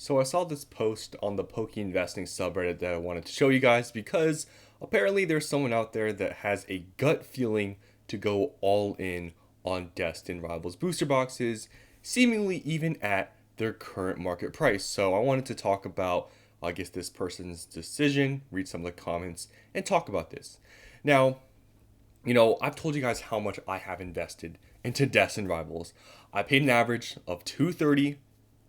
So I saw this post on the Poke Investing subreddit that I wanted to show you guys because apparently there's someone out there that has a gut feeling to go all in on Destined Rivals booster boxes, seemingly even at their current market price. So I wanted to talk about, I guess, this person's decision, read some of the comments, and talk about this. Now, I've told you guys how much I have invested into Destined Rivals. I paid an average of $230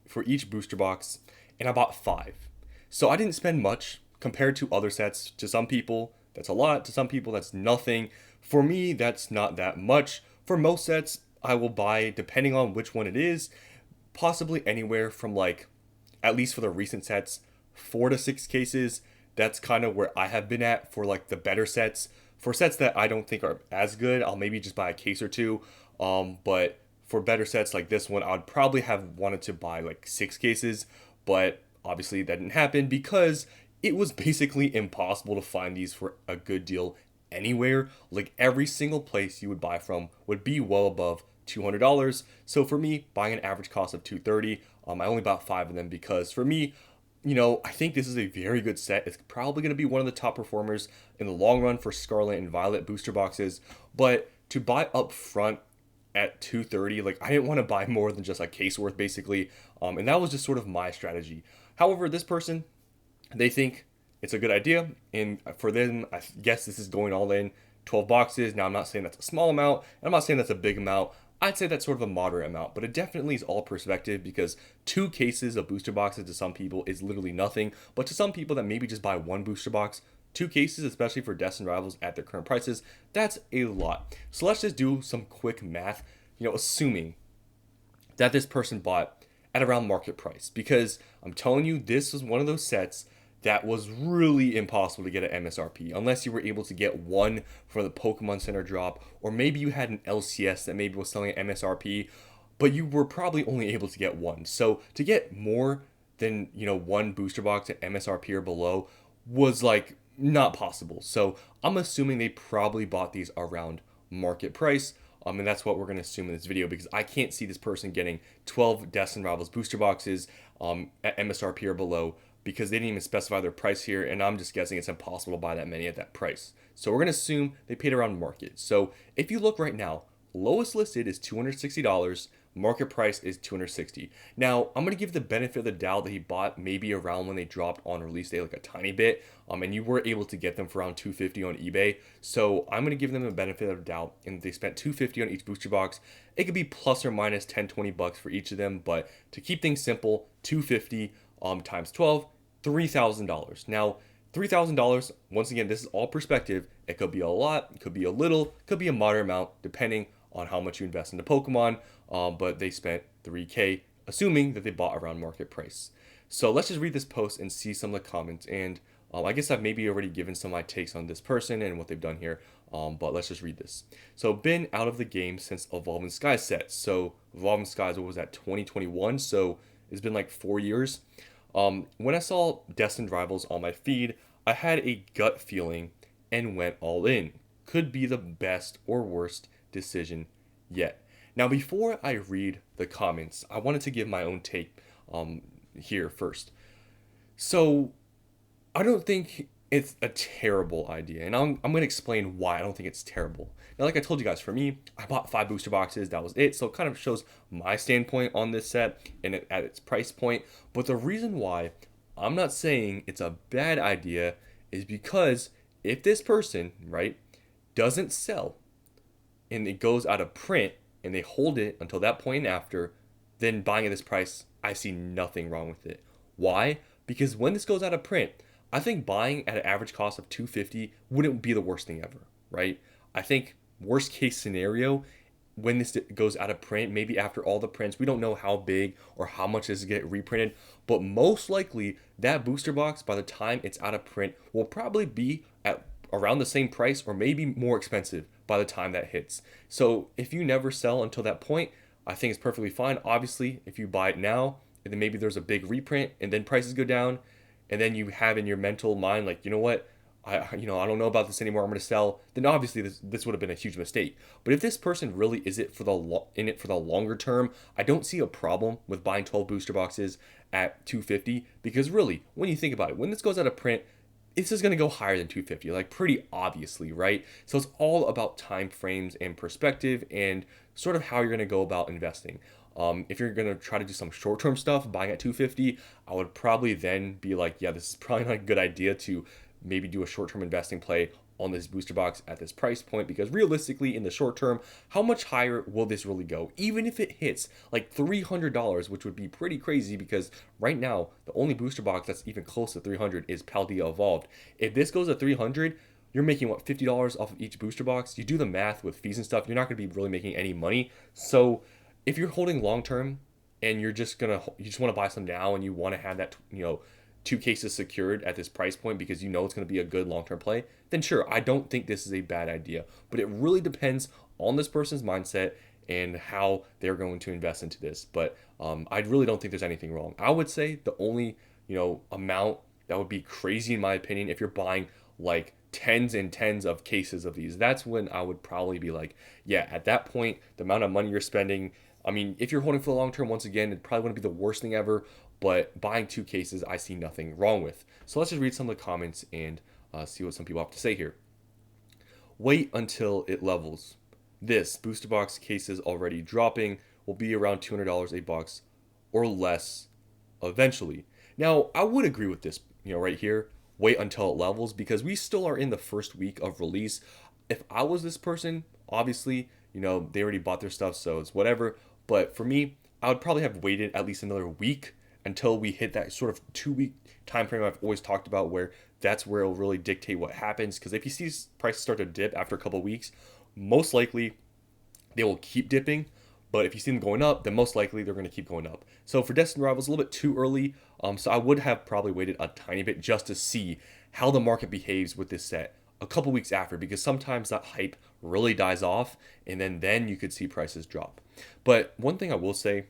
for each booster box, and I bought five. So I didn't spend much compared to other sets. To some people, that's a lot. To some people, that's nothing. For me, that's not that much. For most sets, I will buy, depending on which one it is, possibly anywhere from at least for the recent sets, 4 to 6 cases. That's kind of where I have been at for the better sets. For sets that I don't think are as good, I'll maybe just buy a case or two. But for better sets like this one, I would probably have wanted to buy 6 cases, but obviously that didn't happen because it was basically impossible to find these for a good deal anywhere. Every single place you would buy from would be well above $200. So for me, buying an average cost of $230, I only bought five of them because for me, I think this is a very good set. It's probably going to be one of the top performers in the long run for Scarlet and Violet booster boxes. But to buy up front at 230, I didn't want to buy more than just a case worth basically. And that was just sort of my strategy. However, this person, they think it's a good idea. And for them, I guess this is going all in 12 boxes. Now, I'm not saying that's a small amount, and I'm not saying that's a big amount. I'd say that's sort of a moderate amount, but it definitely is all perspective because 2 cases of booster boxes to some people is literally nothing. But to some people that maybe just buy one booster box, 2 cases, especially for Destined Rivals at their current prices, that's a lot. So let's just do some quick math, assuming that this person bought at around market price. Because I'm telling you, this was one of those sets that was really impossible to get at MSRP unless you were able to get one for the Pokemon Center drop, or maybe you had an LCS that maybe was selling at MSRP, but you were probably only able to get one. So to get more than one booster box at MSRP or below was not possible. So I'm assuming they probably bought these around market price. And that's what we're going to assume in this video because I can't see this person getting 12 Destined Rivals booster boxes at MSRP or below because they didn't even specify their price here, and I'm just guessing it's impossible to buy that many at that price. So we're going to assume they paid around market. So if you look right now, lowest listed is $260, market price is $260. Now, I'm going to give the benefit of the doubt that he bought maybe around when they dropped on release day a tiny bit, and you were able to get them for around $250 on eBay. So I'm going to give them the benefit of the doubt, and they spent $250 on each booster box. It could be plus or minus 10, 20 bucks for each of them, but to keep things simple, $250 times 12, $3,000. Now, $3,000, once again, this is all perspective. It could be a lot, it could be a little, it could be a moderate amount, depending on how much you invest into Pokemon. But they spent $3K, assuming that they bought around market price. So let's just read this post and see some of the comments. And I guess I've maybe already given some of my takes on this person and what they've done here. But let's just read this. So, been out of the game since Evolving Skies set. So, Evolving Skies, what was that, 2021? So, it's been 4 years. When I saw Destined Rivals on my feed, I had a gut feeling and went all in. Could be the best or worst decision yet. Now, before I read the comments, I wanted to give my own take here first. So, I don't think it's a terrible idea, and I'm going to explain why I don't think it's terrible. Now, like I told you guys, for me, I bought 5 booster boxes. That was it. So it kind of shows my standpoint on this set and at its price point. But the reason why I'm not saying it's a bad idea is because if this person, right, doesn't sell and it goes out of print and they hold it until that point after, then buying at this price, I see nothing wrong with it. Why? Because when this goes out of print, I think buying at an average cost of $250 wouldn't be the worst thing ever, right? I think worst case scenario, when this goes out of print, maybe after all the prints, we don't know how big or how much this is get reprinted, but most likely that booster box, by the time it's out of print, will probably be at around the same price or maybe more expensive by the time that hits. So if you never sell until that point, I think it's perfectly fine. Obviously, if you buy it now, and then maybe there's a big reprint and then prices go down, and then you have in your mental mind, you know what? I don't know about this anymore. I'm going to sell. Then obviously this would have been a huge mistake. But if this person really is it for in it for the longer term, I don't see a problem with buying 12 booster boxes at 250 because really, when you think about it, when this goes out of print, this is going to go higher than 250, like pretty obviously, right? So it's all about time frames and perspective and sort of how you're going to go about investing. If you're going to try to do some short-term stuff, buying at 250, I would probably then be like, yeah, this is probably not a good idea to maybe do a short-term investing play on this booster box at this price point, because realistically in the short term, how much higher will this really go? Even if it hits like $300, which would be pretty crazy because right now the only booster box that's even close to 300 is Paldea Evolved. If this goes to 300, you're making what, $50 off of each booster box? You do the math with fees and stuff, you're not going to be really making any money. So if you're holding long term and you just want to buy some now and you want to have that, two cases secured at this price point because you know it's going to be a good long-term play, then sure, I don't think this is a bad idea. But it really depends on this person's mindset and how they're going to invest into this. But I really don't think there's anything wrong. I would say the only, amount that would be crazy in my opinion, if you're buying like tens and tens of cases of these, that's when I would probably be like, yeah, at that point, the amount of money you're spending, I mean, if you're holding for the long term, once again, it probably wouldn't be the worst thing ever, but buying two cases, I see nothing wrong with. So let's just read some of the comments and see what some people have to say here. Wait until it levels. This booster box cases already dropping will be around $200 a box or less eventually. Now, I would agree with this, right here. Wait until it levels because we still are in the first week of release. If I was this person, obviously, they already bought their stuff, so it's whatever. But for me, I would probably have waited at least another week until we hit that sort of 2 week time frame I've always talked about, where that's where it'll really dictate what happens. Because if you see prices start to dip after a couple of weeks, most likely they will keep dipping. But if you see them going up, then most likely they're going to keep going up. So for Destined Rivals, a little bit too early. So I would have probably waited a tiny bit just to see how the market behaves with this set a couple weeks after, because sometimes that hype really dies off and then you could see prices drop. But one thing I will say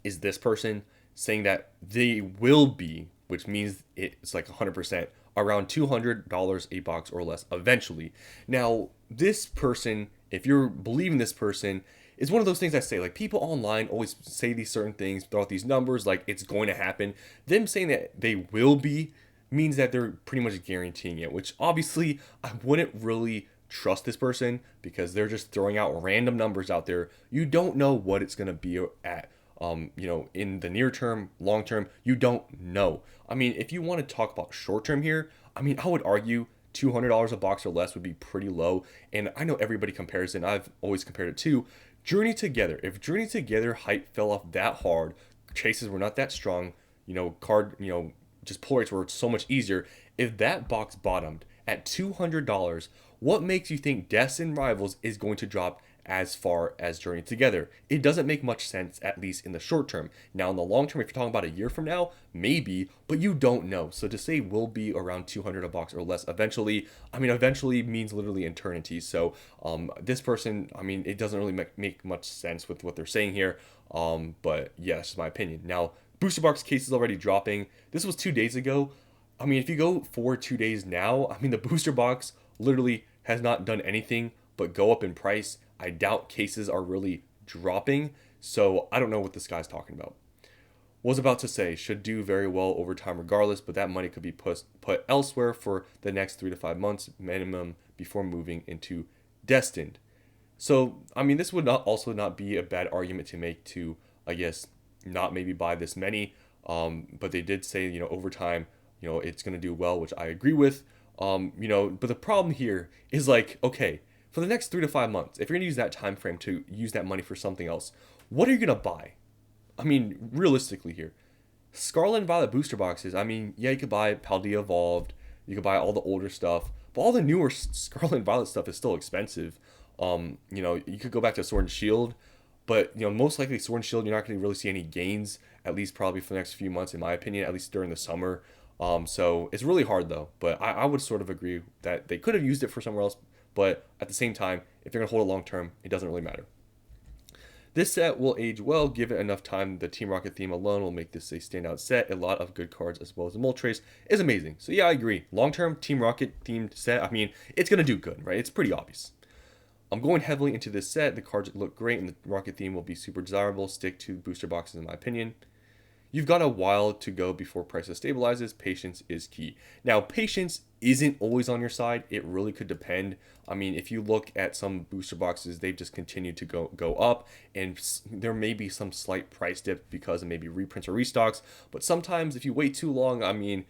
is this person saying that they will be, which means it's like 100%, around $200 a box or less eventually. Now, this person, if you're believing this person, is one of those things I say, like people online always say these certain things, throw out these numbers like it's going to happen. Them saying that they will be means that they're pretty much guaranteeing it, which obviously I wouldn't really trust this person because they're just throwing out random numbers out there. You don't know what it's going to be at. In the near term, long term, you don't know. I mean, if you want to talk about short term here, I mean, I would argue $200 a box or less would be pretty low. And I know everybody compares it, and I've always compared it to Journey Together. If Journey Together hype fell off that hard, chases were not that strong, just pull rates were so much easier. If that box bottomed at $200, what makes you think Destined Rivals is going to drop as far as Journey Together? It doesn't make much sense, at least in the short term. Now, in the long term, if you're talking about a year from now, maybe, but you don't know. So to say will be around 200 a box or less eventually, I mean, eventually means literally eternity. So this person, I mean, it doesn't really make much sense with what they're saying here. But yeah, that's just my opinion. Now, booster box cases already dropping. This was 2 days ago. I mean, if you go for 2 days now, I mean, the booster box literally has not done anything but go up in price. I doubt cases are really dropping, so I don't know what this guy's talking about. Was about to say, should do very well over time regardless, but that money could be put elsewhere for the next 3 to 5 months minimum before moving into Destined. So, I mean, this would also not be a bad argument to make to, I guess, not maybe buy this many, but they did say, over time, it's going to do well, which I agree with. But the problem here is like, okay, for the next 3 to 5 months, if you're going to use that time frame to use that money for something else, what are you going to buy? I mean, realistically here, Scarlet and Violet booster boxes, I mean, yeah, you could buy Paldea Evolved, you could buy all the older stuff, but all the newer Scarlet and Violet stuff is still expensive. You could go back to Sword and Shield, but, most likely Sword and Shield, you're not going to really see any gains, at least probably for the next few months, in my opinion, at least during the summer. So it's really hard, though. But I would sort of agree that they could have used it for somewhere else. But at the same time, if they're going to hold it long term, it doesn't really matter. This set will age well, give it enough time. The Team Rocket theme alone will make this a standout set. A lot of good cards as well as the Moltres is amazing. So yeah, I agree. Long-term Team Rocket themed set, I mean, it's going to do good, right? It's pretty obvious. I'm going heavily into this set. The cards look great and the Rocket theme will be super desirable. Stick to booster boxes in my opinion. You've got a while to go before prices stabilizes. Patience is key. Now, patience isn't always on your side. It really could depend. I mean, if you look at some booster boxes, they've just continued to go up, and there may be some slight price dip because of maybe reprints or restocks. But sometimes, if you wait too long, I mean,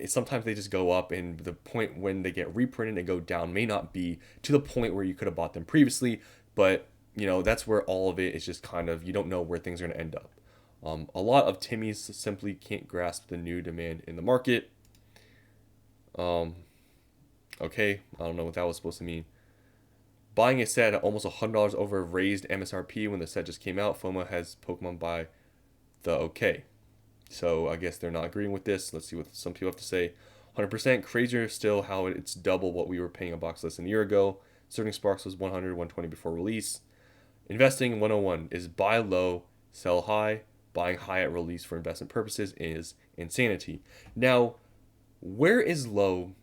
sometimes they just go up, and the point when they get reprinted and go down may not be to the point where you could have bought them previously. But that's where all of it is just kind of, you don't know where things are going to end up. A lot of Timmies simply can't grasp the new demand in the market. Okay, I don't know what that was supposed to mean. Buying a set at almost $100 over raised MSRP when the set just came out. FOMO has Pokemon by the okay. So I guess they're not agreeing with this. Let's see what some people have to say. 100% crazier still how it's double what we were paying a box less than a year ago. Certain Sparks was 100, 120 before release. Investing 101 is buy low, sell high. Buying high at release for investment purposes is insanity. Now, where is low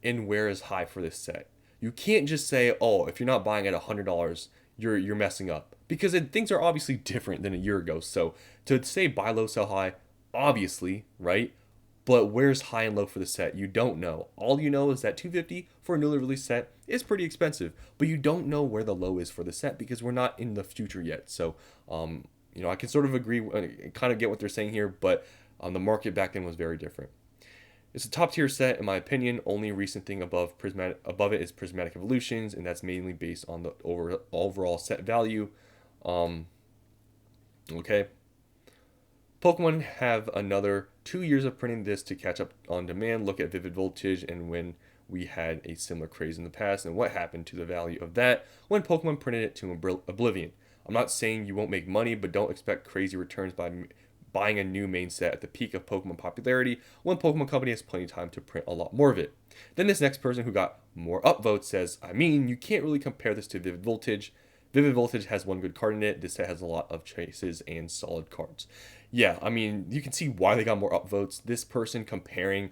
and where is high for this set? You can't just say, oh, if you're not buying at $100, you're messing up, because things are obviously different than a year ago. So to say buy low, sell high, obviously, right? But where's high and low for the set? You don't know. All you know is that $250 for a newly released set is pretty expensive, but you don't know where the low is for the set because we're not in the future yet. So, I can sort of agree, kind of get what they're saying here, but the market back then was very different. It's a top tier set in my opinion. Only recent thing above it is Prismatic Evolutions, and that's mainly based on the overall set value. Okay. Pokemon have another 2 years of printing this to catch up on demand. Look at Vivid Voltage and when we had a similar craze in the past, and what happened to the value of that when Pokemon printed it to oblivion. I'm not saying you won't make money, but don't expect crazy returns by buying a new main set at the peak of Pokemon popularity when Pokemon Company has plenty of time to print a lot more of it. Then this next person who got more upvotes says, I mean, you can't really compare this to Vivid Voltage. Vivid Voltage has one good card in it. This set has a lot of chases and solid cards. Yeah, I mean, you can see why they got more upvotes. This person comparing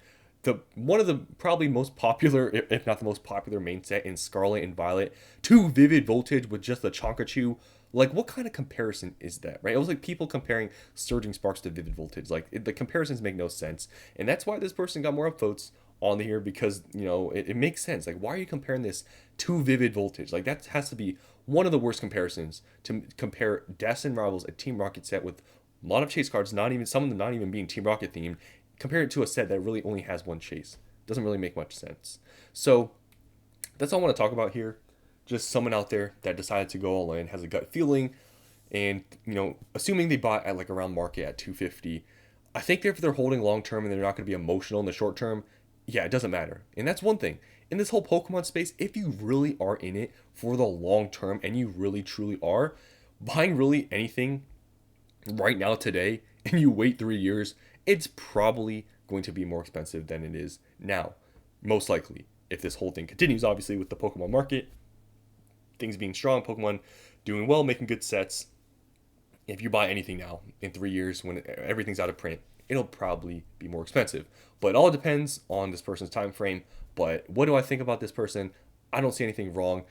one of the probably most popular, if not the most popular main set in Scarlet and Violet to Vivid Voltage with just the Chonkachu. Like, what kind of comparison is that, right? It was like people comparing Surging Sparks to Vivid Voltage. Like, the comparisons make no sense. And that's why this person got more upvotes on here, because, it makes sense. Like, why are you comparing this to Vivid Voltage? Like, that has to be one of the worst comparisons, to compare Destined Rivals, a Team Rocket set with a lot of chase cards, some of them not even being Team Rocket themed, compare it to a set that really only has one chase. Doesn't really make much sense. So, that's all I want to talk about here. Just someone out there that decided to go all in, has a gut feeling, and assuming they bought at like around market at 250, I think if they're holding long term and they're not going to be emotional in the short term, yeah, it doesn't matter. And that's one thing in this whole Pokemon space. If you really are in it for the long term, and you really truly are, buying really anything right now today, and you wait 3 years, it's probably going to be more expensive than it is now, most likely, if this whole thing continues. Obviously, with the Pokemon market, things being strong, Pokemon doing well, making good sets. If you buy anything now in 3 years when everything's out of print, it'll probably be more expensive. But it all depends on this person's time frame. But what do I think about this person? I don't see anything wrong.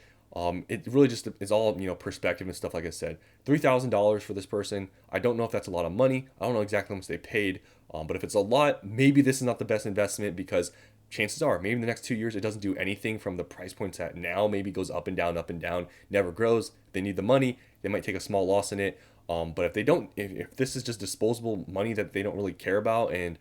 It really just is all perspective and stuff. Like I said, $3,000 for this person. I don't know if that's a lot of money. I don't know exactly how much they paid. But if it's a lot, maybe this is not the best investment, because chances are maybe in the next 2 years it doesn't do anything from the price points at now. Maybe it goes up and down, never grows. If they need the money, they might take a small loss in it. But if they don't, if this is just disposable money that they don't really care about, and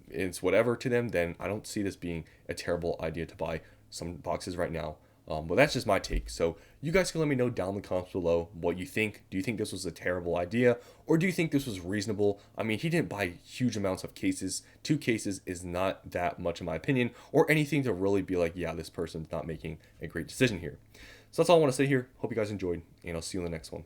it's whatever to them, then I don't see this being a terrible idea to buy some boxes right now. But that's just my take. So you guys can let me know down in the comments below what you think. Do you think this was a terrible idea, or do you think this was reasonable? I mean, he didn't buy huge amounts of cases. 2 cases is not that much in my opinion, or anything to really be like, yeah, this person's not making a great decision here. So that's all I want to say here. Hope you guys enjoyed, and I'll see you in the next one.